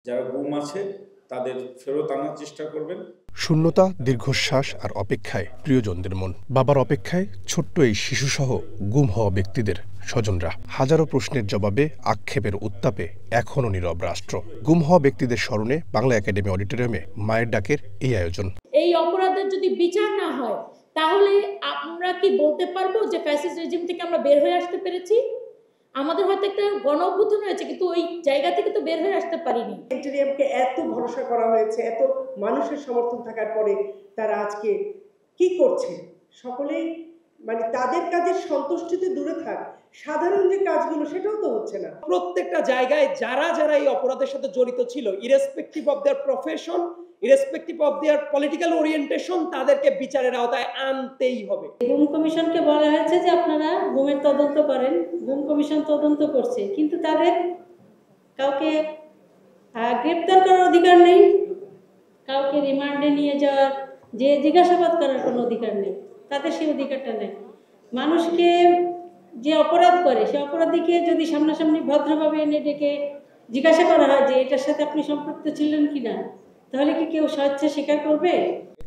যারা গুম আছে তাদের ফেরত আনার চেষ্টা করবেন। শূন্যতা, দীর্ঘশ্বাস আর অপেক্ষায় প্রিয়জনদের মন। বাবার অপেক্ষায় ছোট্ট এই শিশুসহ গুম হওয়া ব্যক্তিদের স্বজনরা। হাজারো প্রশ্নের জবাবে, আক্ষেপের উত্তাপে এখনও নীরব রাষ্ট্র। গুম হওয়া ব্যক্তিদের স্মরণে বাংলা একাডেমি অডিটোরিয়ামে মায়ের ডাকের এই আয়োজন। এই অপরাধের যদি বিচার না হয় তাহলে আমরা কি বলতে পারবো যে ফ্যাসিস্ট রেজিম থেকে আমরা বের হয়ে আসতে পেরেছি? আমাদের হয়তো একটা গণ অভ্যুত্থান হয়েছে, কিন্তু ওই জায়গা থেকে তো বের হয়ে আসতে পারিনি। ইন্টেরিয়ামকে এত ভরসা করা হয়েছে, এত মানুষের সমর্থন থাকার পরে তারা আজকে কি করছে? সকলেই মানে তাদের কাজের সন্তুষ্টিতে দূরে থাক, সাধারণ যে কাজগুলো সেটাও তো হচ্ছে না। প্রত্যেকটা জায়গায় যারা যারা এই অপরাধের সাথে জড়িত ছিল, irrespective of their profession, irrespective of their political orientation, তাদেরকে বিচারের আওতায় আনতেই হবে। গুম কমিশনকে বলা হয়েছে যে আপনারা গুমের তদন্ত করেন, গুম কমিশন তদন্ত করছে, কিন্তু তাদের কাউকে গ্রেপ্তার করার অধিকার নেই, কাউকে রিমান্ডে নিয়ে যাওয়ার, যে জিজ্ঞাসাবাদ করার কোনো অধিকার নেই, তাদের সেই অধিকারটা নেই। মানুষকে যে অপরাধ করে সে অপরাধীকে যদি সামনাসামনি ভদ্রভাবে এনে ডেকে জিজ্ঞাসা করা হয় যে এটার সাথে আপনি সম্পৃক্ত ছিলেন কিনা, তাহলে কি কেউ স্বেচ্ছা স্বীকার করবে?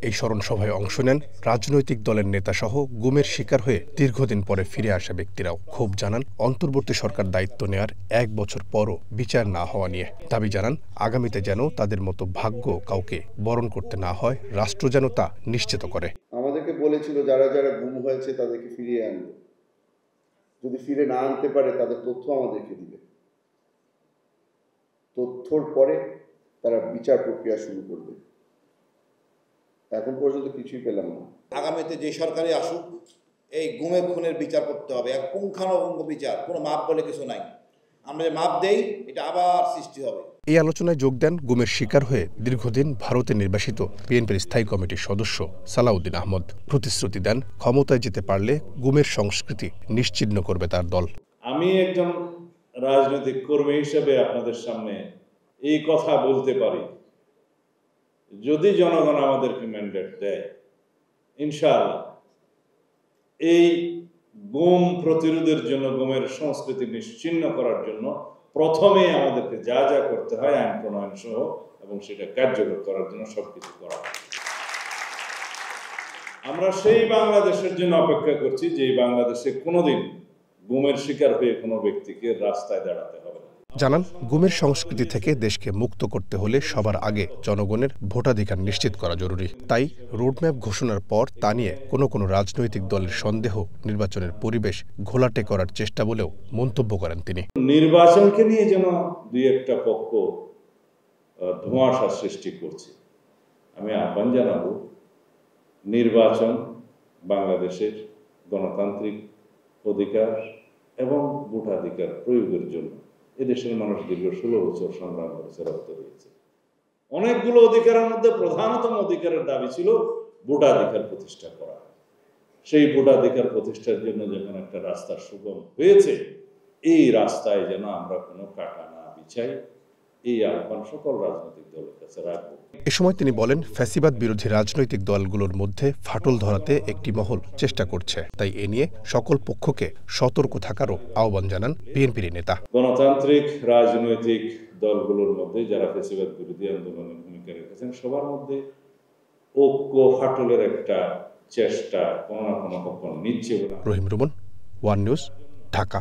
এই স্মরণ সভায় অংশ নেন রাজনৈতিক দলের নেতাসহ গুমের শিকার হয়ে দীর্ঘদিন পরে ফিরে আসা ব্যক্তিরাও। ক্ষোভ জানান অন্তর্বর্তী সরকার দায়িত্ব নেয়ার 1 বছর পরও বিচার না হওয়া নিয়ে। দাবি জানান আগামীতে যেন তাদের মতো ভাগ্য কাউকে বরণ করতে না হয়, রাষ্ট্র যেন তা নিশ্চিত করে। আমাদেরকে বলেছিল যারা যারা গুম হয়েছে তাদেরকে ফিরিয়ে আনবে, যদি ফিরে না আনতে পারে তাদের তথ্য আমাদেরকে দিবে, তথ্যর পরে তারা বিচার প্রক্রিয়া শুরু করবে। এখন পর্যন্ত কিছুই পেলাম না। আগামীতে যে সরকারি আসুক এই গুমের খুনের বিচার করতে হবে, এক পুঙ্খানুপুঙ্খ বিচার, কোনো মাপ বলে কিছু নাই। আমরা যে মাপ দেই এটা আবার সৃষ্টি হবে। এই আলোচনায় যোগ দেন গুমের শিকার হয়ে দীর্ঘদিন ভারতে নির্বাসিত বিএনপির স্থায়ী কমিটির সদস্য সালাউদ্দিন আহমদ। প্রতিশ্রুতি দেন ক্ষমতায় যেতে পারলে গুমের সংস্কৃতি নিশ্চিহ্ন করবে তার দল। আমি একজন রাজনৈতিক কর্মী হিসেবে আপনাদের সামনে এই কথা বলতে পারি, যদি জনগণ আমাদেরকে ম্যান্ডেট দেয়, ইনশাআল্লাহ এই গুম প্রতিরোধের জন্য, গুমের সংস্কৃতি নিশ্চিহ্ন করার জন্য প্রথমেই আমাদেরকে যা যা করতে হয় আইন প্রণয়ন সহ এবং সেটা কার্যকর করার জন্য সবকিছু করা হয়। আমরা সেই বাংলাদেশের জন্য অপেক্ষা করছি যে বাংলাদেশে কোনোদিন গুমের শিকার হয়ে কোনো ব্যক্তিকে রাস্তায় দাঁড়াতে হবে না। জানান গুমের সংস্কৃতি থেকে দেশকে মুক্ত করতে হলে সবার আগে জনগণের ভোটাধিকার নিশ্চিত করা জরুরি। তাই রোডম্যাপ ঘোষণার পর তা নিয়ে কোনো রাজনৈতিক দলের সন্দেহ নির্বাচনের পরিবেশ ঘোলাটে করার চেষ্টা বলেও মন্তব্য করেন তিনি। নির্বাচনকে নিয়ে যেন দুই একটা পক্ষ ধোঁয়াশা সৃষ্টি করছে, আমি আহ্বান জানাবো নির্বাচন বাংলাদেশের গণতান্ত্রিক অধিকার এবং ভোটাধিকার প্রয়োগের জন্য এদেশের মানুষ দীর্ঘ 16 বছর সংগ্রাম করেছে, রক্ত দিয়েছে। অনেকগুলো অধিকারের মধ্যে প্রধানতম অধিকারের দাবি ছিল ভোটাধিকার প্রতিষ্ঠা করা। সেই ভোটাধিকার প্রতিষ্ঠার জন্য যখন একটা রাস্তা সুগম হয়েছে, এই রাস্তায় যেন আমরা কোনো কাটা না বিছাই, এই আহ্বান সকল রাজনৈতিক দলের কাছে রাখবো। এ সময় তিনি বলেন, ফ্যাসিবাদ বিরোধী রাজনৈতিক দলগুলোর মধ্যে ফাটল ধরাতে একটি মহল চেষ্টা করছে, তাই এ নিয়ে সকল পক্ষকে সতর্ক থাকারও আহ্বান জানান বিএনপির নেতা। গণতান্ত্রিক রাজনৈতিক দলগুলোর মধ্যে যারা ফ্যাসিবাদ বিরোধী আন্দোলনের ভূমিকা রেখেছেন সবার মধ্যে ঐক্য ফাটলের একটা চেষ্টা কোনো না কোনো পক্ষ নিচ্ছে। রহিম রুমন, ওয়ান নিউজ, ঢাকা।